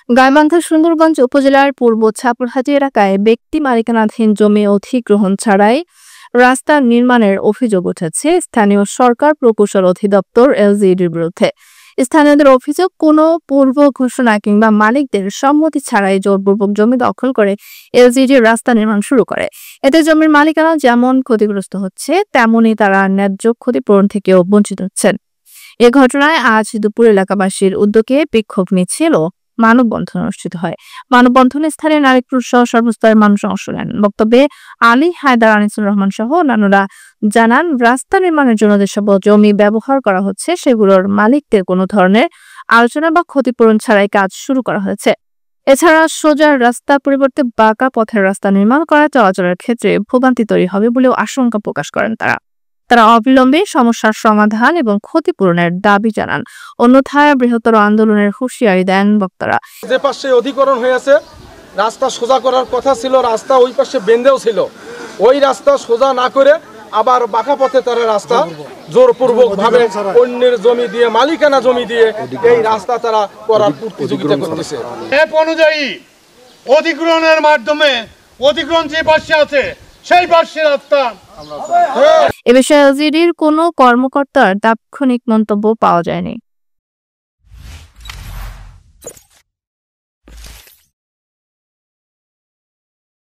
গাইবান্ধা সুন্দরগঞ্জ উপজেলার পূর্ব ছাপুরহাটি এলাকায় ব্যক্তি মালিকানাধীন জমি অধিগ্রহণ ছাড়াই রাস্তা নির্মাণের অভিযোগ উঠেছে স্থানীয় সরকার প্রকৌশল অধিদপ্তর এলজিইডির বিরুদ্ধে। স্থানীয়দের অভিযোগ, কোনো পূর্ব ঘোষণা কিংবা মালিকদের সম্মতি ছাড়াই জোরপূর্বক জমি দখল করে এলজিইডি রাস্তা নির্মাণ শুরু করে। এতে জমির মালিকানা যেমন ক্ষতিগ্রস্ত হচ্ছে, তেমনি তারা ন্যায্য ক্ষতিপূরণ থেকেও বঞ্চিত হচ্ছেন। এ ঘটনায় আজ দুপুর এলাকাবাসীর উদ্যোগে বিক্ষোভ মিছিল ও মানববন্ধন অনুষ্ঠিত হয়। মানববন্ধনে স্থানীয় নারীপুর সহ সর্বস্তরের মানুষ অংশ নেন। বক্তব্যে আলী হায়দার, আনিসুর রহমান সহ অন্যান্যরা জানান, রাস্তা নির্মাণের জন্য যেসব জমি ব্যবহার করা হচ্ছে সেগুলোর মালিকদের কোনো ধরনের আলোচনা বা ক্ষতিপূরণ ছাড়াই কাজ শুরু করা হয়েছে। এছাড়া সোজা রাস্তা পরিবর্তে বাঁকা পথের রাস্তা নির্মাণ করা চলাচলের ক্ষেত্রে ভোগান্তি তৈরি হবে বলেও আশঙ্কা প্রকাশ করেন তারা অবিলম্বে সমস্যার সমাধান এবং ক্ষতিপূরণের দাবি জানান। অন্যথায় বৃহত্তর আন্দোলনের হুঁশিয়ারি দেন বক্তারা। যে পাশে অধিগ্রহণ হয়েছে, রাস্তা সোজা করার কথা ছিল, রাস্তা ওই পাশে বেঁধেও ছিল, ওই রাস্তা সোজা না করে আবার বাঁকা পথে তারা রাস্তা জোরপূর্বক ভাবে অন্যের জমি দিয়ে, মালিকানা জমি দিয়ে এই রাস্তা তারা করার প্রতিযোগিতা করতেছে। এপ অনুযায়ী অধিগ্রহণের মাধ্যমে অধিগ্রহণ যে পাশে আছে সেই পাশে রাস্তা। এ বিষয়ে এলজিইডির কোনো কর্মকর্তার তাৎক্ষণিক মন্তব্য পাওয়া যায়নি।